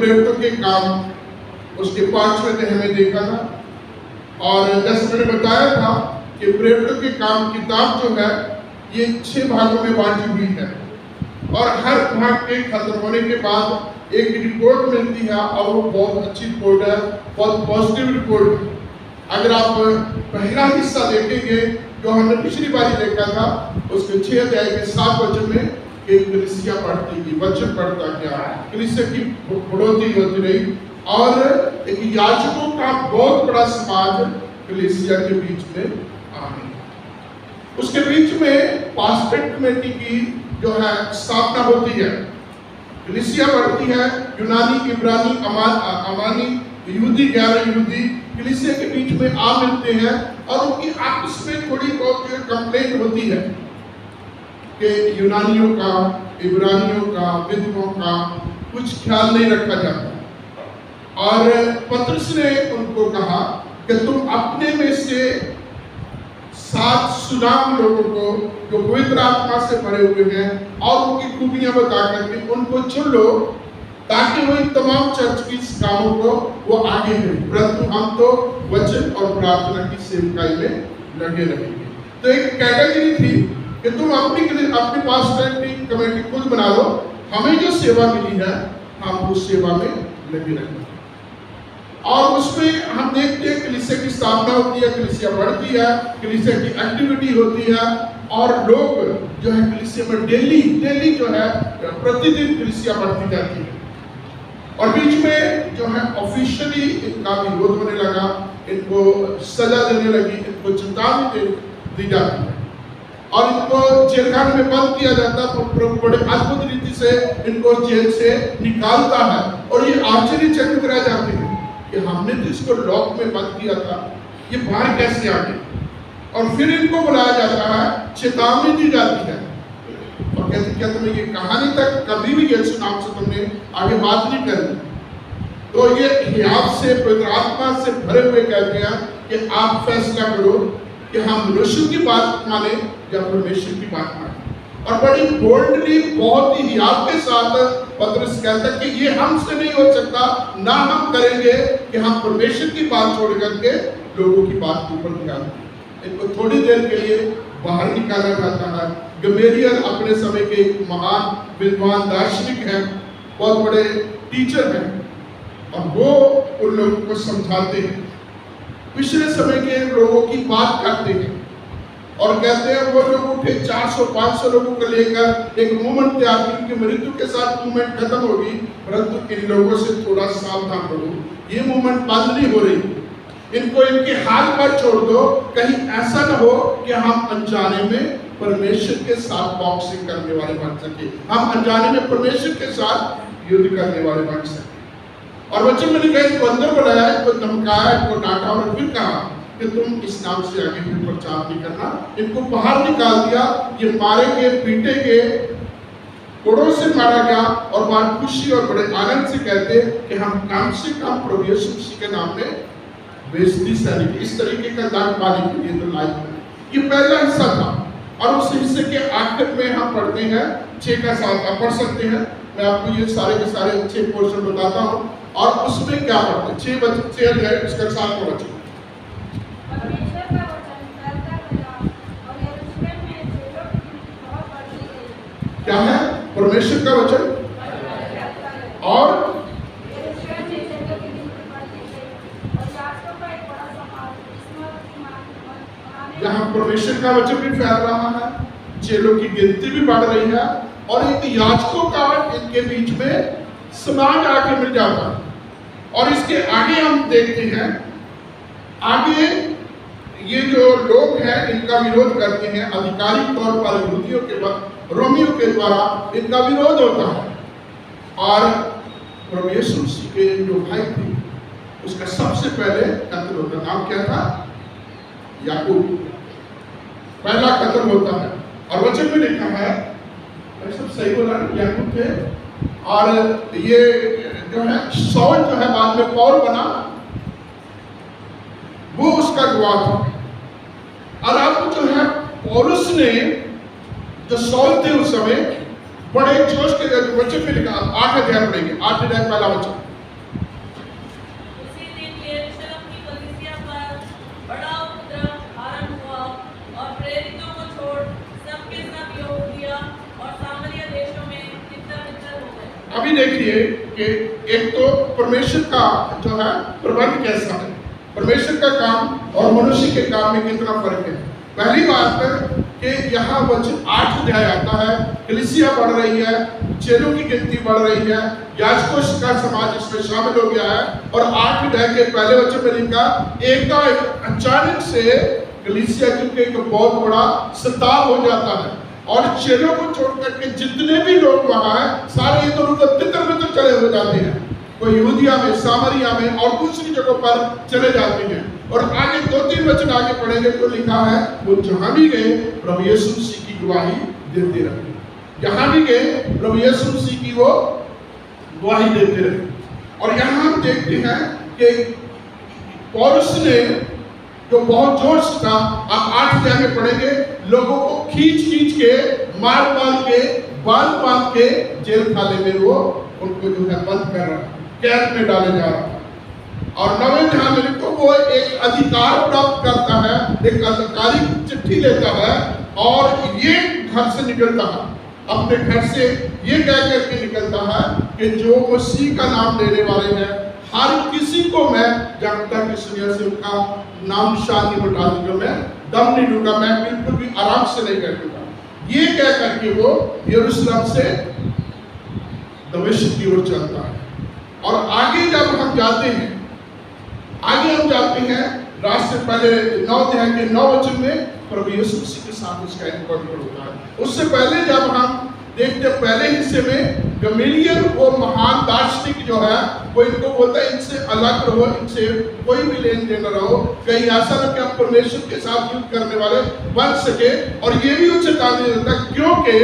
प्रेरितों के काम उसके 5वें अध्याय में देखा था। और जैसे मैंने बताया था कि प्रेरितों के काम किताब जो है ये 6 भागों में बांटी हुई है और हर भाग के खत्म होने के बाद एक रिपोर्ट मिलती है और वो बहुत अच्छी रिपोर्ट है, बहुत पॉजिटिव रिपोर्ट है। अगर आप पहला हिस्सा देखेंगे जो हमने पिछली बार देखा था उसके 6 अध्याय के 7 वचन में एक कलीसिया बढ़ती गई, वचन बढ़ता गया, कलीसिया की बढ़ोतरी होती रही और एक याजकों का बहुत बड़ा समाज कलीसिया के बीच में आ गया। उसके बीच में पास्टरेट कमेटी की जो है स्थापना होती है, कलीसिया बढ़ती है, यूनानी, इब्रानी, अमानी, यहूदी, गैर यहूदी कलीसिया के बीच में आ मिलते हैं और उनकी आपस में थोड़ी बहुत कंप्लेंट होती है कि यूनानियों का, इब्रानियों का, विधवों का कुछ ख्याल नहीं रखा जाता। और पतरस ने उनको कहा कि तुम अपने में से 7 सुनाम लोगों को जो पवित्र आत्मा से भरे हुए हैं और उनकी खूबियां बता करके उनको चुन लो ताकि वो इन तमाम चर्च की कामों को वो आगे करें, परंतु हम तो वचन और प्रार्थना की सेवकाई में लगे रहेंगे। तो एक कैटेगरी थी कि तुम अपनी पास्टरेट कमेटी खुद बना लो, हमें जो सेवा मिली है हम उस सेवा में लगे रहेंगे। और उसमें हम देखते हैं कलीसिया की स्थापना होती है, कलीसिया बढ़ती है, कलीसिया की एक्टिविटी होती है और लोग जो है कलीसिया में डेली जो है प्रतिदिन कलीसिया बढ़ती जाती है। और बीच में जो है ऑफिशियली इनका विरोध होने लगा, इनको सजा देने लगी, इनको चेतावनी दी जाती है और इनको जेलखाने में बंद किया जाता है। तो बड़े अद्भुत रीति से इनको जेल से निकालता है और ये आश्चर्यचकित रह जाते हैं कि हमने तो इसको लॉक में बंद किया था, ये बाहर कैसे आ गए। और फिर इनको बुलाया जाता है, चेतावनी दी जाती है और कहते क्या तुम्हें ये कहानी तक कभी भी यीशु नाम से तुमने आगे बात नहीं करनी। तो ये हियाव से, पवित्र आत्मा से भरे हुए कहते हैं कि आप फैसला करो कि हम मनुष्य की बात माने या परमेश्वर की बात माने। और बड़ी बोल्डली, बहुत ही हियाव के साथ पतरस कहता है कि ये हमसे नहीं हो सकता, ना हम करेंगे कि हम परमेश्वर की बात छोड़ करके लोगों की बात के ऊपर ध्यान दें। इनको थोड़ी देर के लिए बाहर निकाला जाता है। गमेलियल अपने समय के एक महान विद्वान दार्शनिक हैं, बहुत बड़े टीचर हैं और वो उन लोगों को समझाते हैं, पिछले समय के लोगों की बात करते हैं और कहते हैं वो लोग उठे 400-500 लोगों को लेकर एक मूवमेंट तैयार की, उनकी मृत्यु के साथ मूवमेंट खत्म होगी, परंतु इन लोगों से थोड़ा सावधान रहो, ये मूवमेंट बंद नहीं हो रही, इनको इनके हाथ पर छोड़ दो, कहीं ऐसा न हो कि हम अनजाने में परमेश्वर के साथ बॉक्सिंग करने वाले बन सके, हम अनजाने में परमेश्वर के साथ युद्ध करने वाले बन सके। और वचन में लिखा है इनको अंदर बुलाया, इनको धमकाया, इनको डांटा और फिर कहा कि तुम इस नाम से आगे फिर प्रचार नहीं करना। इनको बाहर निकाल दिया, ये मारे गए, पीटे गए, कोड़ों से मारा गया और बड़ी खुशी और बड़े आनंद से कहते कि हम कम से कम प्रभु यीशु मसीह के नाम में बेइज्जती सहने की, इस तरीके का दंड पाने के लिए तो लायक है। ये पहला हिस्सा था और उस हिस्से के आखिर में हम पढ़ते हैं 6 का 7, आप पढ़ सकते हैं, मैं आपको ये सारे के सारे 6 पोर्शन बताता हूँ और उसमें क्या पढ़ते हैं। 6 अध्याय उसका 7 का वचन। क्या है? परमेश्वर का वचन और यहाँ परमेश्वर का वचन भी फैल रहा है, चेलों की गिनती भी बढ़ रही है और एक याजकों का इनके बीच में समाज आके मिल जाता है। और इसके आगे हम देखते हैं, आगे ये जो लोग हैं इनका विरोध करते हैं, आधिकारिक तौर पर यहूदियों के वक्त रोमियों के द्वारा इनका विरोध होता है और प्रभु यीशु मसीह के जो भाई थे उसका सबसे पहले कत्ल होता, नाम क्या था? याकूब, पहला कत्ल होता है। और वचन में लिखा है, सब सही बोला, याकूब थे और ये जो है सौल जो है बाद में पौल बना, वो उसका गवाह था। और अब जो है पौलुस ने, जो सौल थे उस समय, बड़े जोश के वचन में लिखा, 8 अध्याय पढ़ेंगे, 8 अध्याय पहला वचन, अभी देखिए कि एक तो परमेश्वर का जो है प्रबंध कैसा है, परमेश्वर का काम और मनुष्य के काम में कितना फर्क है। पहली बात है कि यहाँ वचन 8 अध्याय आता है, कलीसिया बढ़ रही है, चेलों की गिनती बढ़ रही है, याजकों का समाज इसमें शामिल हो गया है, और 8 अध्याय के पहले वचन में लिखा एकाएक अचानक से कलीसिया क्योंकि एक बहुत बड़ा सताव हो जाता है और चेलों को छोड़ करके जितने भी लोग वहां हैं सारे इधर उधर तितर बितर चले हो जाते हैं। कोई यहूदिया में, सामरिया में और दूसरी जगहों पर चले जाते हैं। और आगे 2-3 वचन आगे पढ़ेंगे तो लिखा है वो जहां भी गए प्रभु यीशु मसीह की गवाही देते रहे, जहां भी गए प्रभु यीशु मसीह की वो गवाही देते रहे। और यहाँ हम देखते हैं कि पौलुस ने जो बहुत जोश था, आप 8 अध्याय में पढ़ेंगे, लोगों को खींच के मार के बांध के जेल खाने में वो उनको जो है बंद कर रहा, कैद में डाले जा रहा। और 9वें अध्याय में लिखो वो एक अधिकार प्राप्त करता है, एक आधिकारिक चिट्ठी लेता है और ये घर से निकलता है, अपने घर से ये कह करके निकलता है कि जो मसीह का नाम लेने वाले हैं हर किसी को मैं जानता कि सुनिया से उनका नाम निशान नहीं मिटा दूंगा, मैं दम नहीं दूंगा, मैं बिल्कुल भी आराम से नहीं कर दूंगा। ये कह करके वो यरूशलेम से दमिश्क की ओर चलता है। और आगे जब हम जाते हैं, रास्ते पहले 9 अध्याय के 9 वचन में प्रभु यीशु मसीह के साथ उसका एनकाउंटर होता है। उससे पहले जब हम देखते पहले हिस्से में गमलीएल वो महान दार्शनिक जो है वो इनको बोलता है इनसे अलग रहो, इनसे कोई भी लेन देन न रहो, कहीं ऐसा न कि आप परमेश्वर के साथ युद्ध करने वाले बन सके। और ये भी उसे चेतावनी देता है क्योंकि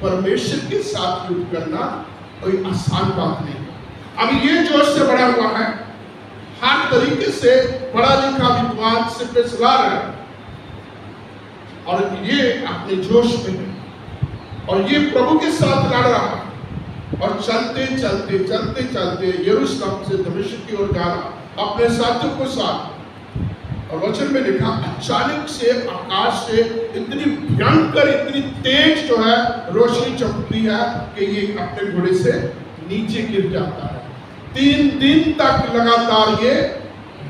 परमेश्वर के साथ युद्ध करना कोई आसान बात नहीं है। अब ये जोश से बड़ा हुआ है, हर तरीके से पढ़ा लिखा विद्वान से पे सलाह है और ये अपने जोश में है और ये प्रभु के साथ लड़ रहा है और चलते यरूशलेम से दमिश्क की ओर जा रहा अपने साथियों के साथ। और वचन में लिखा अचानक से आकाश से इतनी भयंकर, इतनी तेज जो है रोशनी चमकती है कि ये अपने घोड़े से नीचे गिर जाता है। 3 दिन तक लगातार ये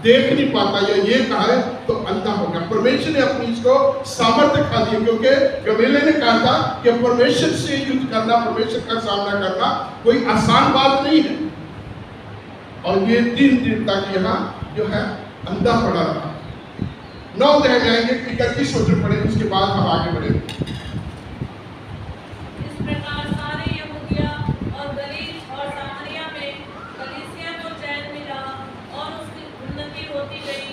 देख नहीं पाता, या ये कहा है तो अंधा हो गया। परमेश्वर ने अपनी इसको सामर्थ्य खा दी, क्योंकि गमलीएल ने कहा था कि परमेश्वर से युद्ध करना, परमेश्वर का सामना करना कोई आसान बात नहीं है। और ये 3 दिन तक यहाँ जो है अंधा पड़ा रहा। 9 अध्याय में आएंगे, 31 वचन पढ़ेंगे, उसके बाद हम आगे बढ़ेंगे। इस प्रकार सारे यहूदिया और गलील और सामरिया में कलीसिया को चैन मिला और उसकी उन्नति होती गई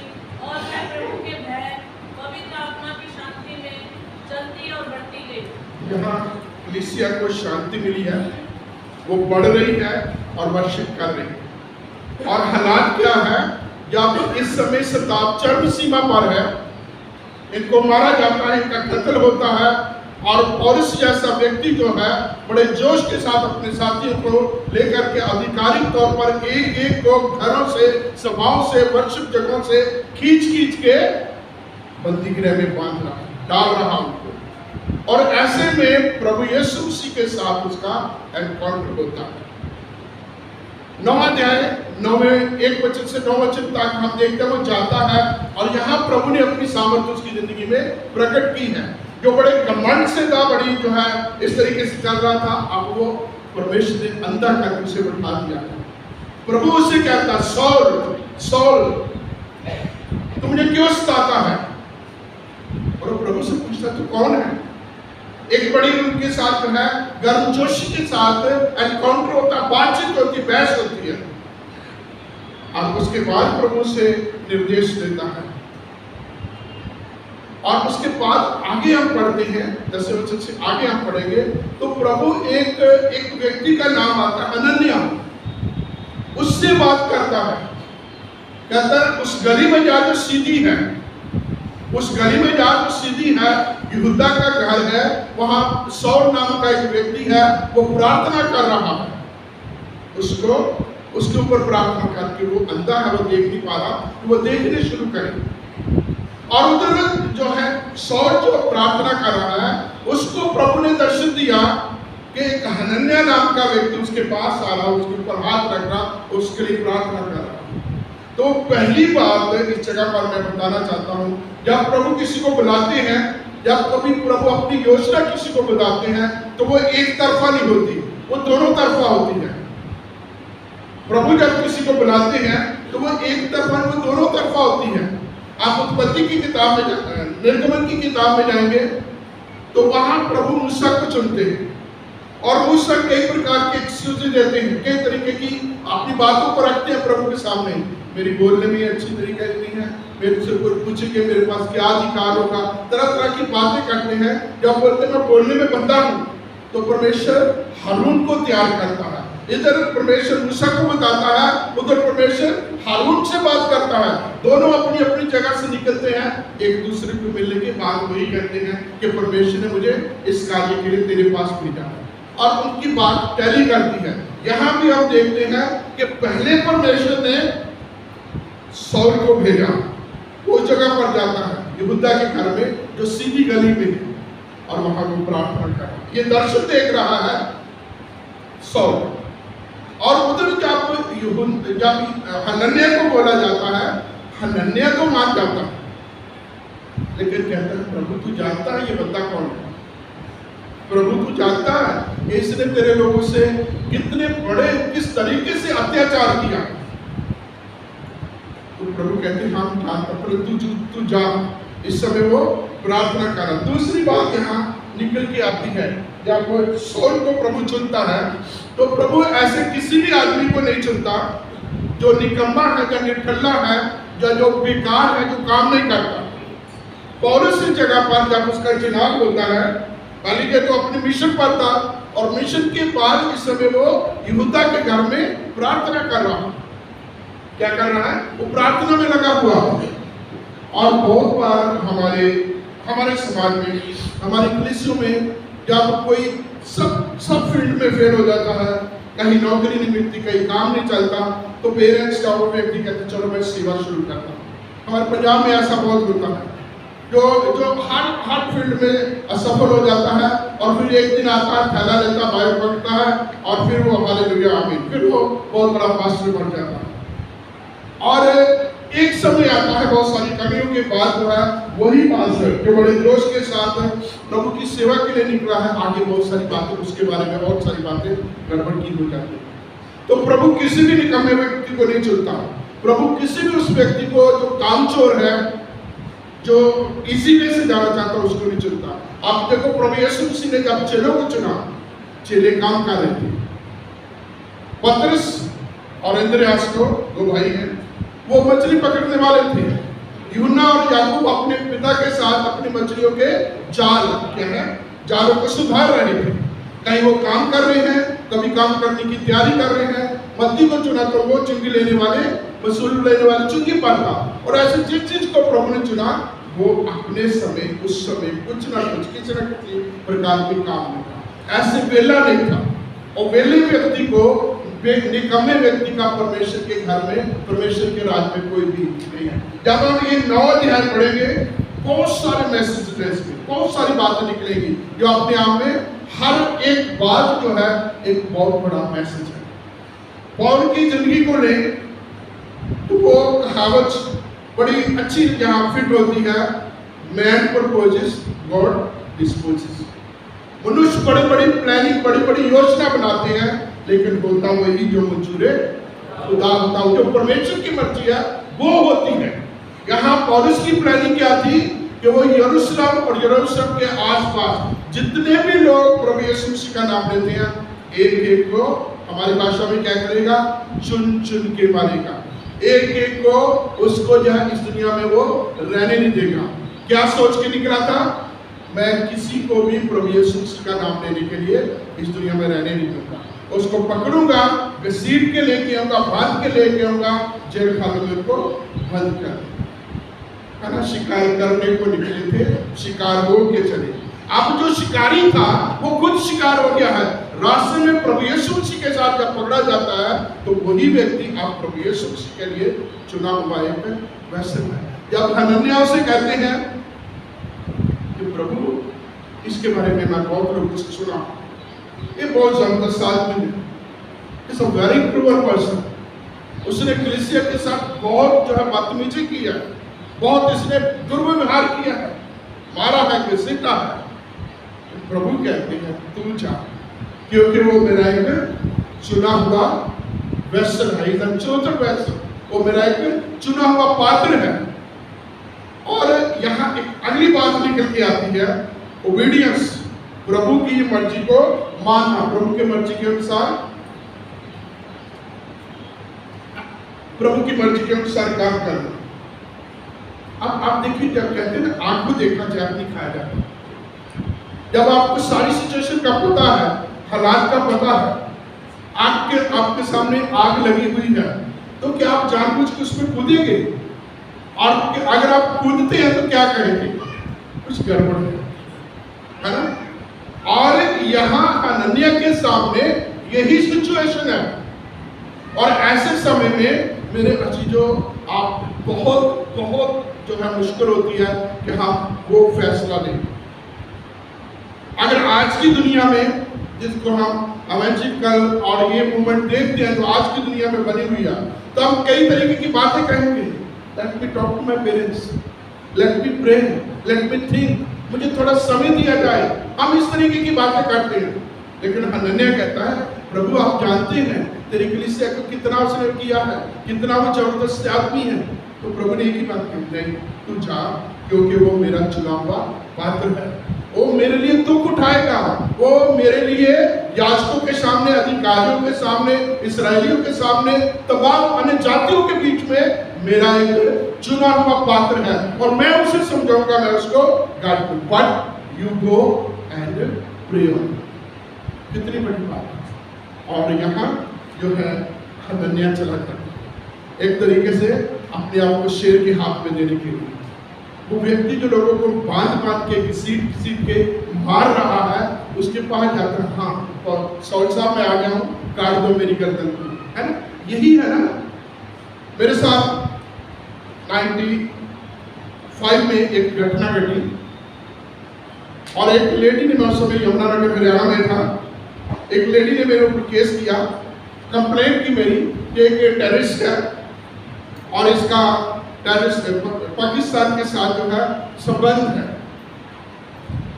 और वह प्रभु के भय, पवित्र आत्मा की शांति में चलती और बढ़ती गई। यहाँ कलीसिया को शांति मिली है, वो बढ़ रही है और वर्षित कर रही है। और हालात क्या है, जब इस समय सताव चरम सीमा पर है, इनको मारा जाता है, इनका कत्ल होता है और पौलुस जैसा व्यक्ति जो है बड़े जोश के साथ अपने साथियों को लेकर के आधिकारिक तौर पर एक को घरों से, सभाओं से, वर्षिप जगहों से खींच के बंदी गृह में बांध रहा, डाल रहा उनको। और ऐसे में प्रभु यीशु मसीह के साथ उसका एनकाउंटर होता है। 9 अध्याय 9वें 1 वचन से 9 वचन तक हम देखते हैं वो जाता है और यहाँ प्रभु ने अपनी सामर्थ्य उसकी जिंदगी में प्रकट की है। जो बड़े घमंड से था, बड़ी जो है इस तरीके से चल रहा था, अब वो परमेश्वर ने अंधा करके उसे बैठा दिया। प्रभु उसे कहता सौल सौल तू मुझे क्यों सताता है? और प्रभु से पूछता तू कौन है? एक बड़ी उनके साथ जो है गर्मजोशी के साथ एनकाउंटर होता, बातचीत होती, बहस होती है। और उसके बाद प्रभु से निर्देश देता है और उसके बाद आगे हम पढ़ते हैं 10 वचन से आगे हम पढ़ेंगे तो प्रभु एक व्यक्ति का नाम आता है अनन्या, उससे बात करता है। कहता है उस गली में जा जो सीधी है, उस गली में जा जो सीधी है, यहूदा का घर है, वहां सौल नाम का एक व्यक्ति है, वो प्रार्थना कर रहा है। उसके ऊपर प्रार्थना करके वो अंधा है, वो देख नहीं पा रहा, तो वो देखने शुरू करे। और उधर जो है सौल जो प्रार्थना कर रहा है उसको प्रभु ने दर्शन दिया कि एक हनन्याह नाम का व्यक्ति उसके पास आ रहा, उसके ऊपर हाथ रख रहा, उसके लिए प्रार्थना कर रहा। तो पहली बात इस जगह पर मैं बताना चाहता हूँ, जब प्रभु किसी को बुलाते हैं, जब कभी प्रभु अपनी योजना किसी को बताते हैं, तो वो एक तरफा नहीं होती, वो दोनों तरफा होती है। प्रभु जब किसी को बुलाते हैं तो वो एक तरफा, वो दोनों तरफा होती है। आप उत्पत्ति की किताब में, निर्गमन की किताब में जाएंगे तो वहां प्रभु मूसा को चुनते हैं और मूसा कई प्रकार के एक्सक्यूज देते हैं, कई तरीके की अपनी बातों को रखते हैं प्रभु के सामने। मेरी बोलने में अच्छी तरीका नहीं है, मेरे से कोई पूछेंगे मेरे पास क्या अधिकार होगा, तरह तरह की बातें करते हैं। जब बोलते मैं बोलने में बंदा हूँ, तो परमेश्वर हारून को तैयार करता है। इधर परमेश्वर मूसा को बताता है, उधर परमेश्वर हारून से बात करता है। दोनों अपनी अपनी जगह से निकलते हैं, एक दूसरे को मिलने के बाद वही कहते हैं कि परमेश्वर ने मुझे इस कार्य के लिए तेरे पास भेजा है, और उनकी बात टैली करती है। यहाँ भी हम देखते हैं कि पहले परमेश्वर ने सौल को भेजा, वो जगह पर जाता है यहूदा के घर में जो सीधी गली में है, और वहां वो प्रार्थना कर, ये दर्शन देख रहा है सौल। और उधर जब हनन्याह को बोला जाता है, हनन्याह तो मान जाता है, लेकिन कहता है प्रभु तू जानता है ये बंदा कौन है, प्रभु तू जानता है इसने तेरे लोगों से कितने बड़े, किस तरीके से अत्याचार किया। तो प्रभु कहते हैं हम जानता, परंतु तू जा। इस समय वो प्रार्थना कर रहा। दूसरी बात यहाँ निकल के आती है, जब वो सौल को प्रभु चुनता है तो प्रभु ऐसे किसी भी आदमी को नहीं चुनता जो निकम्मा है, जो निठल्ला है, जो बेकार है, जो काम नहीं करता। पौलुस इस जगह पर जब उसका चुनाव होता है, पहले के तो अपने मिशन पर था, और मिशन के बाद इस समय वो यहूदा के घर में प्रार्थना कर रहा है। क्या कर रहा है? वो प्रार्थना में लगा हुआ है। और बहुत बार हमारे समाज में, हमारी कलीसियों में, जब कोई सब फील्ड में फेल हो जाता है, कहीं नौकरी नहीं मिलती, कहीं काम नहीं चलता, तो पेरेंट्स या वो व्यक्ति कहते चलो मैं सेवा शुरू करता हूँ। हमारे पंजाब में ऐसा बहुत होता है, जो हर फील्ड में असफल हो जाता है, और फिर एक दिन आता है, थैला लेता, बाइक पकड़ता है, और फिर वो हालेलुया आमीन, फिर वो बहुत बड़ा पास्टर बन जाता है। और एक समय आता है बहुत सारी कमियों के बाद जो है वही पास्टर जो बड़े जोश के साथ प्रभु की सेवा के लिए निकला है, आगे बहुत सारी बातें, उसके बारे में बहुत सारी बातें गड़बड़ की हो जाती है। तो प्रभु किसी भी निकम्मे व्यक्ति को नहीं चुनता। प्रभु किसी भी उस व्यक्ति को जो कामचोर है, जो इसी वे से जाना चाहता है, उसको नहीं चुनता। आप देखो प्रभु यीशु मसीह ने जब चेलों को चुना, चेले काम कर रहे थे। पतरस और अंद्रयास को, दो भाई हैं, वो मछली पकड़ने वाले थे। यूहन्ना और याकूब अपने पिता के साथ अपनी मछलियों के जालों को सुधार रहे थे। कहीं वो काम कर रहे हैं, कभी काम करने की तैयारी कर रहे हैं। मत्ती को चुना तो वो चुंगी लेने वाले, वसूल लेने वाले चुंगी पर था। और ऐसे जिस चीज को प्रभु ने चुना, वो अपने समय, उस समय कुछ ना कुछ, किसी न किसी प्रकार के काम में था। ऐसे वेला नहीं था। और वेले व्यक्ति को, निकम्मे व्यक्ति का परमेश्वर के घर में, परमेश्वर के राज में कोई भी नहीं है। जब हम ये 9 अध्याय पढ़ेंगे, बहुत सारे मैसेज हैं इसमें, बहुत सारी बातें निकलेंगी जो अपने आप में हर एक बात जो है एक बहुत बड़ा मैसेज है। पौल की जिंदगी को ले तो वो कहावत बड़ी अच्छी यहाँ फिट होती है, मैन प्रपोजेस गॉड डिस्पोजेस। मनुष्य बड़ी बड़ी प्लानिंग, बड़ी बड़ी योजना बनाते हैं, लेकिन होता वही जो मंजूरे खुदा होता है, जो परमेश्वर की मर्जी है वो होती है। यहाँ पौलुस की प्लानिंग क्या थी कि वो यरूशलेम और यरूशलेम के आसपास जितने भी लोग प्रभु यीशु मसीह का नाम लेते हैं, एक एक को, हमारी भाषा में क्या करेगा, चुन चुन के मारेगा। एक एक को, उसको जो है इस दुनिया में वो रहने नहीं देगा। क्या सोच के निकला था? मैं किसी को भी प्रभु यीशु मसीह का नाम लेने के लिए इस दुनिया में रहने नहीं दूंगा। उसको पकड़ूंगा, घसीट के लेके आऊंगा, बांध के लेके आऊंगा, जेल खाने में को बंद कर, है ना। शिकार करने को निकले थे, शिकार हो के चले। अब जो शिकारी था वो खुद शिकार हो गया है। रास्ते में प्रभु यीशु मसीह के साथ जब पकड़ा जाता है तो वही व्यक्ति आप प्रभु यीशु मसीह के लिए चुना हुआ एक वैसे है। जब हनन्याह से कहते हैं कि प्रभु इसके बारे में मैं बहुत लोगों से सुना, ये बहुत जबरदस्त आदमी है, is a very cruel person. उसने कलीसिया के साथ बहुत जो है बदतमीजी की है, बहुत इसने दुर्व्यवहार किया है, मारा है, घसीटा है। तो प्रभु कहते हैं तू जा, क्योंकि वो मेरा एक चुना हुआ वेसल है, इज अ चोजन वेसल, वो मेरा एक चुना हुआ पात्र है। और यहाँ एक अगली बात निकल के आती है, ओबीडियंस, प्रभु की मर्जी को मानना, प्रभु की मर्जी के अनुसार, प्रभु की मर्जी के अनुसार काम करना। अब आप देखिए, जब कहते हैं ना आंख को देखा जैक नहीं खाया जाता, जब आपको सारी सिचुएशन का पता है, हालात का पता है, आपके सामने आग लगी हुई है, तो क्या आप जानबूझ के उसमें कूदेंगे? और अगर आप कूदते हैं तो क्या करेंगे? कुछ गड़बड़ है ना? और यहाँ हनन्याह के सामने यही सिचुएशन है। और ऐसे समय में मेरे अजीजों, आप बहुत बहुत जो है मुश्किल होती है कि हम वो फैसला लें। अगर आज की दुनिया में जिसको हम अमेजिकल और ये मूवमेंट देखते हैं, तो आज की दुनिया में बनी हुई है, तो हम कई तरीके की बातें कहेंगे। Let me talk to my parents, let me pray, let me think, मुझे थोड़ा समय दिया जाए। हम इस तरीके की बातें करते हैं। लेकिन हनन्याह कहता है, प्रभु आप जानते हैं तेरी कलीसिया को कितना उसने किया है, कितना वो जबरदस्त आदमी है। तो प्रभु ने एक ही बात कही, नहीं तू जा, क्योंकि वो मेरा चुना हुआ पात्र है, वो मेरे लिए दुख उठाएगा, वो मेरे लिए याजकों के सामने, अधिकारियों के सामने, इसराइलियों के सामने, तमाम अन्य जातियों के बीच में मेरा एक चुना हुआ पात्र है, और मैं उसे समझाऊंगा, मैं उसको गाइड करूं। But you go and pray. कितनी बड़ी बात है। और यहाँ जो है हनन्याह चला जाता है एक तरीके से अपने आप को शेर के हाथ में देने के लिए। वो व्यक्ति जो लोगों को बांध के घसीट के मार रहा है, उसके पास जाता है, हाँ और सौल साहब मैं आ गया हूँ, काट दो मेरी गर्दन को, है ना? यही है ना। मेरे साथ 95 में एक घटना घटी, और एक लेडी ने, मैं उस समय यमुनानगर हरियाणा में था, एक लेडी ने मेरे ऊपर केस किया, कंप्लेंट की मेरी कि एक टेररिस्ट है और इसका टेररिस्ट पाकिस्तान के साथ जो है संबंध है,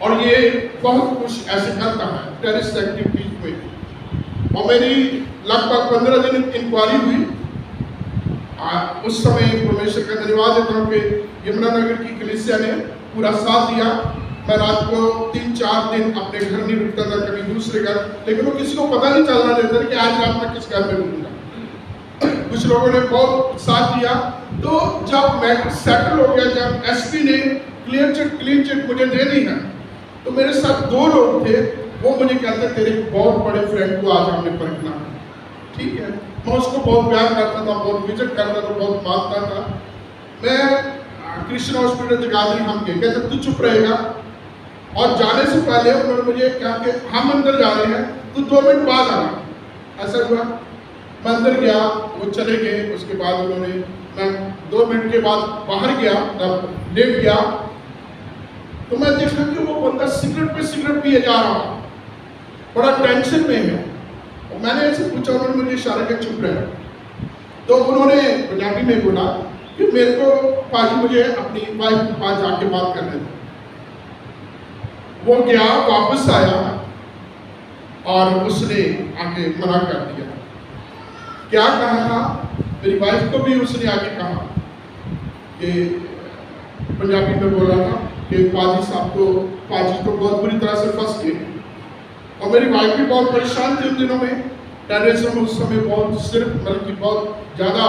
और ये बहुत कुछ ऐसे करता है टेररिस्ट एक्टिविटीज में। और मेरी लगभग 15 दिन इंक्वायरी हुई। उस समय परमेश्वर का धन्यवाद देता हूँ कि यमुनानगर की कलीसिया ने पूरा साथ दिया। मैं रात को 3-4 दिन अपने घर नहीं रुकता था, कभी दूसरे घर, लेकिन वो किसी को पता नहीं चलना देता कि आज रात में किस घर में रुकूंगा। कुछ लोगों ने बहुत साथ दिया। तो जब मैटर सेटल हो गया, जब एसपी ने क्लीन चिट मुझे दे दी है, तो मेरे साथ 2 लोग थे, वो मुझे कहते तेरे बहुत बड़े फ्रेंड को आज हमने परखना है। ठीक है, मैं उसको बहुत प्यार करता था, बहुत विजिट करता था, बहुत मानता था। मैं कृष्ण हॉस्पिटल जगाधरी हम गए, कहते तू चुप रहेगा। और जाने से पहले उन्होंने मुझे कहा कि हम अंदर जा रहे हैं, तू 2 मिनट बाद आना। ऐसा हुआ, मैं अंदर गया, वो चले गए। उसके बाद उन्होंने, मैं 2 मिनट के बाद बाहर गया, तब लेट गया, तो मैं देखा कि वो बंदा सिगरेट पे सिगरेट पिए जा रहा, बड़ा टेंशन में है। और मैंने ऐसे पूछा, उन्होंने मुझे इशारा किया चुप रहे। तो उन्होंने पंजाबी में बोला कि मेरे को पाजी मुझे अपनी वाइफ के पास जाके बात करने दो। वो गया, वापस आया, और उसने आके मना कर दिया। क्या कहा था, मेरी वाइफ को भी उसने आके कहा कि पंजाबी में बोला था कि पाजी साहब तो बहुत बुरी तरह से फंस गए। और मेरी वाइफ भी बहुत परेशान थी उन दिनों में। टेररिज्म उस समय बहुत सिर्फ बल्कि बहुत ज़्यादा,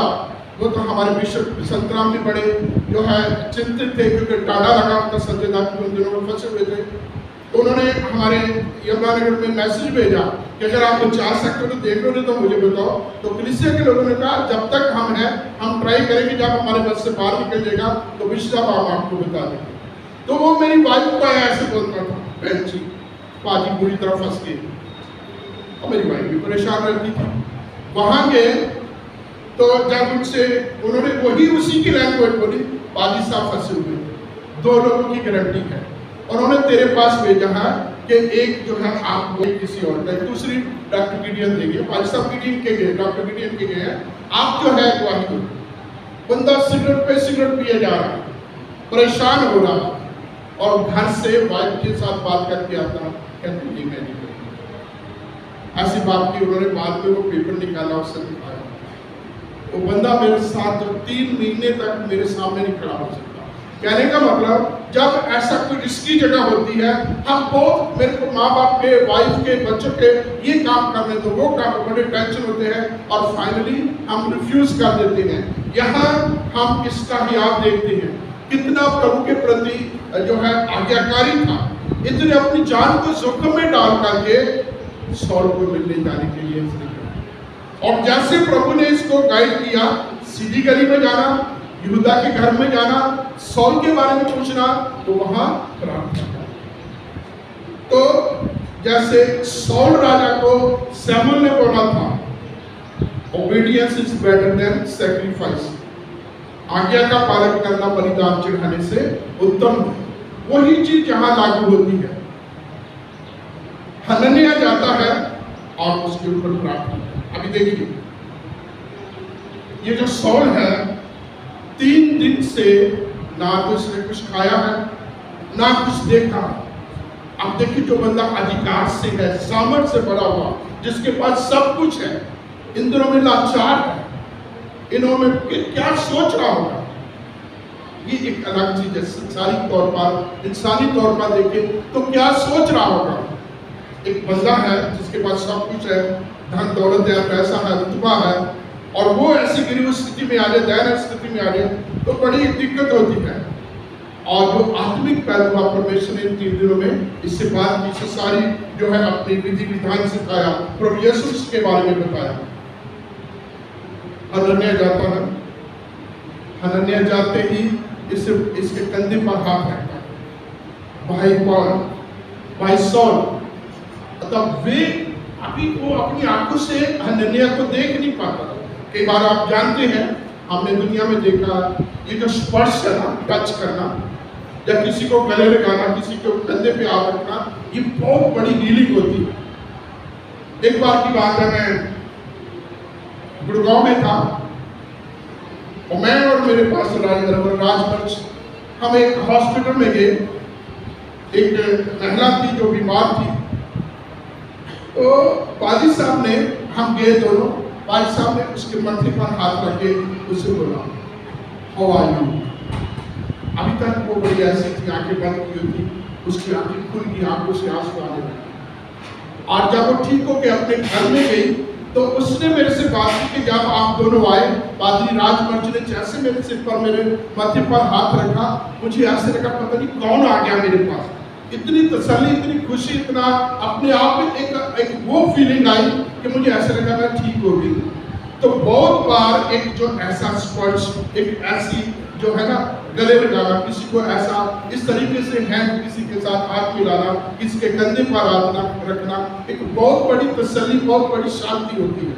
वो तो हमारे बिशप संतराम भी बड़े जो है चिंतित थे, क्योंकि टाड़ा लगा था संजय दास उन दिनों में फंसे हुए थे। तो उन्होंने हमारे यमुनानगर में मैसेज भेजा कि अगर आप जा सकते हो तो देख लो, नहीं तो मुझे बताओ। तो कलीसिया के लोगों ने कहा जब तक हम हैं हम ट्राई करेंगे, जब हमारे बस से बाहर निकल जाएगा तो बिशप साहब हम आपको बता देंगे। तो वो मेरी वाइफ को आया ऐसे बोलता था, बहन जी पाजी बुरी तरह फंस गई। और मेरी वाइफ भी परेशान रहती थी। वहाँ गए तो जब उनसे उन्होंने वही उसी की लैंग्वेज बोली, पाजी साहब फंसे हुए, 2 लोगों की गारंटी है, उन्होंने तेरे पास भेजा है, कि एक जो है आप किसी और का, दूसरी डॉक्टर गिडियन देंगे, भाई साहब गिडियन के गए, डॉक्टर गिडियन के गए हैं, आप जो है गवाही दो। बंदा सिगरेट पे सिगरेट पिए जा रहा है, परेशान हो रहा है, और घर से वाइफ के साथ बात करके आता, कहते नहीं मैं नहीं करूँगा। ऐसी बात की उन्होंने, बाद में वो पेपर निकाला, उससे दिखाया। वो बंदा मेरे साथ जो 3 महीने तक मेरे सामने नहीं खड़ा हो सकता। कहने का मतलब, जब ऐसा कोई रिस्की जगह होती है, हम बहुत, मेरे को माँ बाप के, वाइफ के, बच्चों के ये काम करने दो, वो काम, बड़े टेंशन होते हैं, और फाइनली हम रिफ्यूज कर देते हैं। यहाँ हम इसका ही आप देखते हैं कितना प्रभु के प्रति जो है आज्ञाकारी था, इतने अपनी जान को जोखिम में डाल करके सौल को मिलने जाने के लिए इसने किया। और जैसे प्रभु ने इसको गाइड किया, सीधी गली में जाना, यहूदा के घर में जाना, सौल के बारे में पूछना, तो वहां प्रार्थना करना। तो जैसे सौल राजा को सैमुअल ने बोला था, obedience is better than sacrifice, आज्ञा का पालन करना बलिदान चढ़ाने से उत्तम है। वही चीज यहां लागू होती है। हनन्याह जाता है और उसके ऊपर प्रार्थना। अभी देखिए, ये जो सौल है, 3 दिन से ना तो इसने कुछ खाया है, ना कुछ देखा। अब देखिए, जो बंदा अधिकार से है, सामर्थ से बड़ा हुआ, जिसके पास सब कुछ है, इन दिनों में लाचार है, इन्होंने क्या सोच रहा होगा? ये एक अलग चीज है। संसारिक तौर पर, इंसानी तौर पर देखें तो क्या सोच रहा होगा? एक बंदा है जिसके पास सब कुछ है, धन दौलत है, पैसा है, रुतबा है, और वो ऐसी गरीब स्थिति में आ जाए, दयनीय स्थिति में आ जाए, तो बड़ी दिक्कत होती है। और जो आत्मिक पहलू परमेश्वर ने 3 दिनों में इससे बात की, सारी जो है अपनी विधि विधान सिखाया, प्रभु यीशु के बारे में बताया। हनन्याह जाता है, हनन्याह जाते ही इसके कंधे पर हाथ रखता है, भाई पौल, भाई सौल। तब वे अभी वो अपनी आंखों से हनन्याह को देख नहीं पाता। कई बार आप जानते हैं, हमने दुनिया में देखा, ये जो स्पर्श है ना, टच करना, या किसी को गले लगाना, किसी को कंधे पे हाथ रखना, ये बहुत बड़ी हीलिंग होती है। एक बार की बात है, मैं गुड़गांव में था, और मैं और मेरे पास राजमर्च, हम एक हॉस्पिटल में गए। एक महिला थी जो बीमार थी, तो पाजी साहब ने, हम गए दोनों, पाजी साहब ने उसके माथे पर हाथ रखे, उसे बोला, हाउ आर यू? अभी तक वो बड़ी ऐसी थी, आंखें बंद की हुई थी, उसकी आंखें खुल गई, आंखों से आंसू आने लगे। और जब वो ठीक होकर अपने घर में गई, तो उसने मेरे से बात की कि जब आप दोनों आए, पादरी राजमर्च ने जैसे मेरे सिर पर, मेरे माथे पर हाथ रखा, मुझे ऐसे लगा पता नहीं कौन आ गया मेरे पास। इतनी तसल्ली, इतनी खुशी, इतना अपने आप में एक वो फीलिंग आई कि मुझे ऐसा लगा मैं ठीक हो गई। तो बहुत बार एक जो ऐसा स्पर्श, एक ऐसी जो है ना, गले लगाना, किसी को ऐसा इस तरीके से हैंड, किसी के साथ हाथ मिलाना, किसी के कंधे पर हाथ रखना, एक बहुत बड़ी तसल्ली, बहुत बड़ी शांति होती है।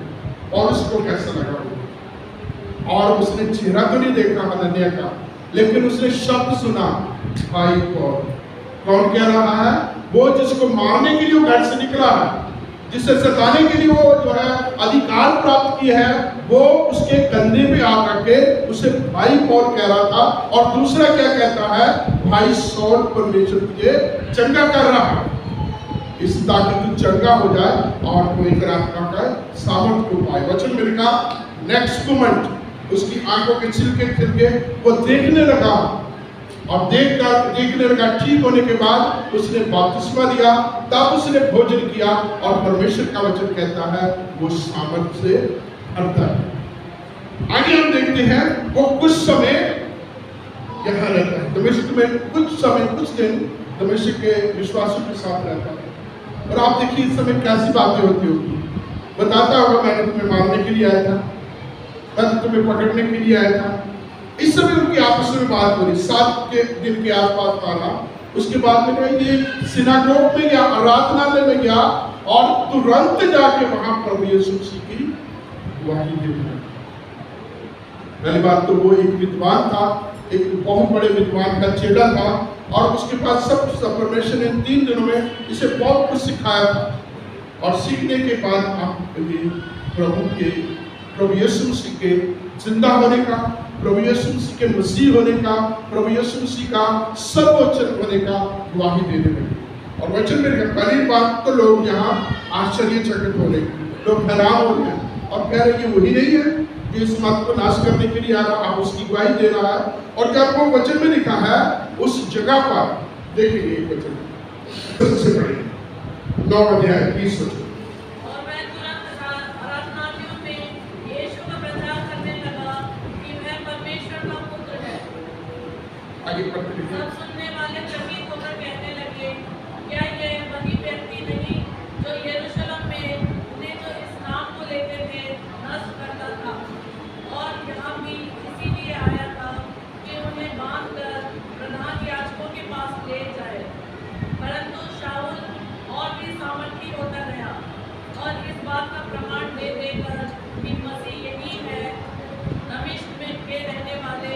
और उसको कैसा लगा? और उसने चेहरा तो नहीं देखा हनन्याह का, लेकिन उसने शब्द सुना, भाई पौल। कौन कह रहा है? वो जिसको मारने के लिए वो घर से निकला है, जिससे सताने के लिए वो जो है अधिकार प्राप्त किया है, वो उसके कंधे पे आ करके उसे भाई पौल कह रहा था। और दूसरा क्या कहता है? भाई सौल, परमेश्वर तुझे चंगा कर रहा है, इस ताकि तू चंगा हो जाए और पवित्र आत्मा का सामर्थ को पाए। वचन में लिखा, नेक्स्ट मोमेंट उसकी आंखों के छिलके खिल गए, वो देखने लगा, और देखने लगा। ठीक होने के बाद उसने बपतिस्मा लिया, तब उसने भोजन किया, और परमेश्वर का वचन कहता है वो सामर्थ से भरता है। आगे हम देखते हैं, वो कुछ समय यहाँ रहता है दमिश्क में, कुछ समय, कुछ दिन दमिश्क के विश्वासियों के साथ रहता है। और आप देखिए इस समय कैसी बातें होती होगी। बताता होगा, मैंने तुम्हें मारने के लिए आया था, मैं तुम्हें पकड़ने के लिए आया था। इस समय उनकी आपस में बात हो रही, 7 के दिन के आसपास था। उसके बाद में ये सिनागोग में गया, आराधनालय में गया, और तुरंत जाके वहां प्रभु यीशु मसीह की गवाही दे दी। पहली बात तो वो एक विद्वान था, एक बहुत बड़े विद्वान का चेला था और उसके पास सब परमेश्वर ने 3 दिनों में इसे बहुत कुछ सिखाया था। और सीखने के बाद आप प्रभु यीशु मसीह के जिंदा होने का, प्रभु यीशु मसीह के मसीह होने का, प्रभु यीशु मसीह का सर्वोच्च होने का गवाही देने लगे। और वचन में पहली बात तो लोग यहाँ आश्चर्यचकित हो रहे, लोग हैरान हो रहे हैं और कह रहे कि वही नहीं है जो इस मत को नाश करने के लिए आ रहा, आप उसकी गवाही दे रहा है। और जब वो वचन में लिखा है उस जगह पर देखेंगे एक वचन सबसे बड़े 9 अध्याय 20 वचन। और मैं तुरंत आराधनालयों में यीशु का प्रचार करने लगा कि वह परमेश्वर का पुत्र है। आगे पढ़ते हैं। सब सुनने वाले चकित होकर कहने लगे, क्या यह वही व्यक्ति नहीं जो यरूशलेम में उन्हें जो इस नाम को लेते थे नष्ट करता था, और यहाँ भी इसीलिए आया था कि उन्हें बांधकर प्रधान याजकों के पास ले जाए। परंतु शाऊल और भी सामर्थी होता गया और इस बात का प्रमाण दे देकर कि मसीह यही है, दमिश्क में के रहने वाले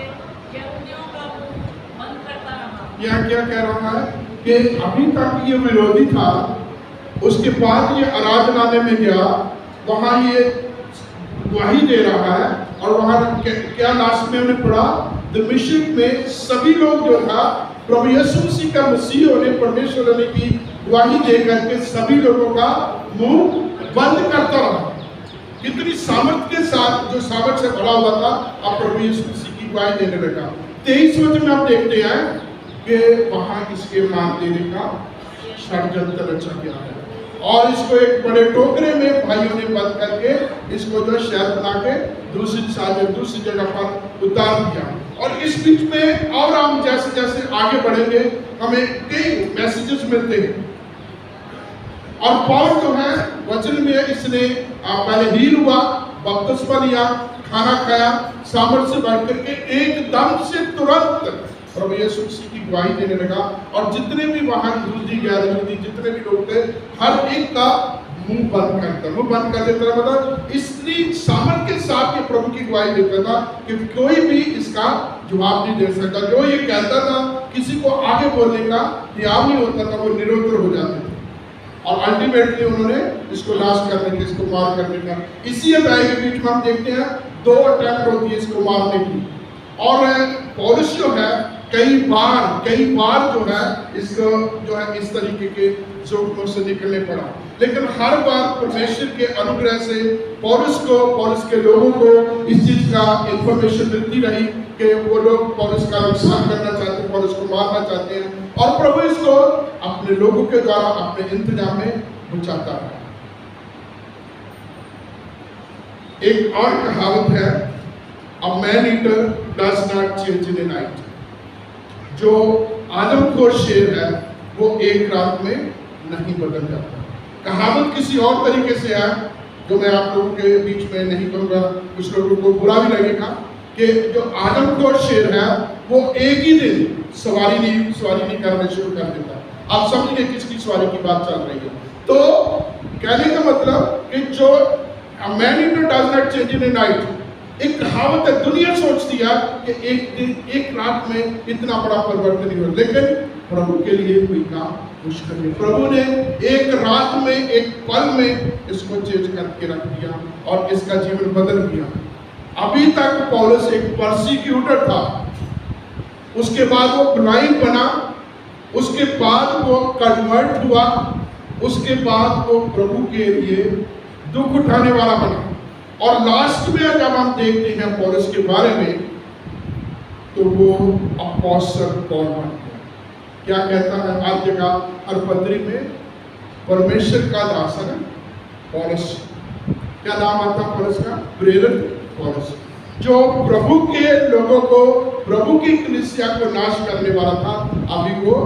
यहूदियों का मुंह बंद करता रहा। यह क्या कह रहा है कि अभी तक ये विरोधी था, उसके बाद ये आराधनालय में गया, वहां ये गवाही दे रहा है। और वहां क्या लास्ट में हमने पढ़ा, दमिश्क में सभी लोग जो था प्रभु यीशु मसीह का मसीह होने, परमेश्वर होने की गवाही दे करके सभी लोगों का मुंह बंद करता रहा। कितनी सामर्थ्य के साथ, जो सामर्थ्य से भरा हुआ था, अब प्रभु यीशु मसीह की गवाही देने लगा। 23 वचन में आप देखते हैं कि वहां इसके मार देने का षड्यंत्र रचा गया है और इसको एक बड़े टोकरे में भाइयों ने बंद करके इसको जो शहर बना के दूसरी जगह पर उतार दिया। और इस बीच में और हम जैसे जैसे आगे बढ़ेंगे हमें कई मैसेजेस मिलते हैं। और पौल जो है वचन में इसने पहले हील हुआ, बपतिस्मा लिया, खाना खाया, सामर्थ से बढ़ करके एकदम से तुरंत प्रभु यीशु मसीह की गवाही देने लगा। और जितने भी वहां यहूदी गैर यहूदी जितने भी लोग थे, हर एक का मुंह बंद कर देता, मतलब इतनी सामर्थ के साथ ये प्रभु की गवाही देता था कि कोई भी इसका जवाब नहीं दे सकता। जो ये कहता था, किसी को आगे बोलने का ध्यान नहीं होता था, वो निरुत्तर हो जाते थे। और अल्टीमेटली उन्होंने इसको नाश करने के, इसको मार करने का, इसी अध्याय के बीच में हम देखते हैं 2 अटैम्प्ट होती है इसको मारने की। और पौलुस जो है कई बार जो है इसको जो है इस तरीके के जोखिमों से निकलने पड़ा, लेकिन हर बार परमेश्वर के अनुग्रह से पौलुस के लोगों को इस चीज का इंफॉर्मेशन मिलती रही कि वो लोग पौलुस का नुकसान करना चाहते हैं, पौलुस को मारना चाहते हैं, और प्रभु इसको अपने लोगों के द्वारा अपने इंतजाम में बचाता है। एक और कहावत है, a man eater does not change in A night. जो आदमखोर शेर है वो एक रात में नहीं बदल जाता। कहावत किसी और तरीके से है जो मैं आप लोगों के बीच में नहीं कहूँगा, कुछ लोगों को बुरा भी लगेगा, कि जो आदमखोर शेर है वो एक ही दिन सवारी नहीं करना शुरू कर देता। आप समझिए किसकी सवारी की बात चल रही है। तो कहने का मतलब कि जो man eater does not change in A night, एक कहावत है, दुनिया सोचती है कि एक दिन एक रात में इतना बड़ा परिवर्तन नहीं हो, लेकिन प्रभु के लिए कोई काम मुश्किल नहीं। प्रभु ने एक रात में, एक पल में इसको चेंज करके रख दिया और इसका जीवन बदल दिया। अभी तक पौलुस एक परसिक्यूटर था, उसके बाद वो ब्लाइंड बना, उसके बाद वो कन्वर्ट हुआ, उसके बाद वो प्रभु के लिए दुख उठाने वाला बना। और लास्ट में जब हम देखते हैं पौलुस के बारे में, तो वो अपोस्टल पौल बन गया। क्या कहता है हर जगह, हर पत्री में, परमेश्वर का दास है पौलुस। क्या नाम आता पौलुस का? प्रेरित पौलुस, जो प्रभु के लोगों को, प्रभु की कलीसिया को नाश करने वाला था, अभी वो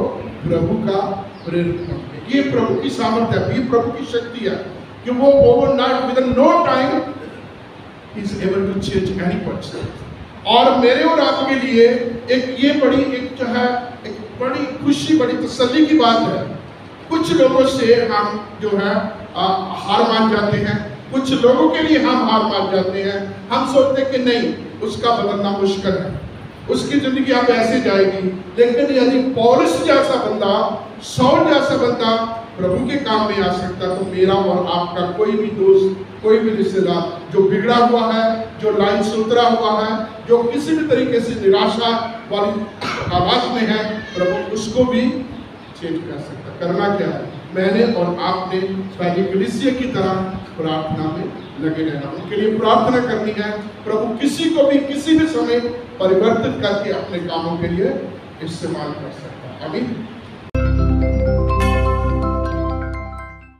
प्रभु का प्रेरित बन गया। ये प्रभु की सामर्थ्य है, ये प्रभु की शक्ति है कि वो overnight, within no time he is able to change any person। और मेरे और आपके लिए एक बड़ी खुशी, बड़ी तसल्ली की बात है। कुछ लोगों से हम जो है हार मान जाते हैं, कुछ लोगों के लिए हम हार मान जाते हैं। हम सोचते कि नहीं, उसका बदलना मुश्किल है, उसकी जिंदगी आप ऐसे जाएगी। लेकिन यदि पौलुस जैसा बंदा, शाऊल जैसा बंदा प्रभु के काम में आ सकता, तो मेरा और आपका कोई भी दोस्त, कोई भी रिश्तेदार जो बिगड़ा हुआ है, जो लाइन से उतरा हुआ है, जो किसी भी तरीके से निराशा वाली आवाज में है, प्रभु उसको भी चेंज कर सकता। करना क्या है? मैंने और आपने पहले कलीसिया की तरह प्रार्थना में लगे रहना, उनके लिए प्रार्थना करनी है। प्रभु किसी को भी किसी भी समय परिवर्तित करके अपने कामों के लिए इस्तेमाल कर सकता है। अभी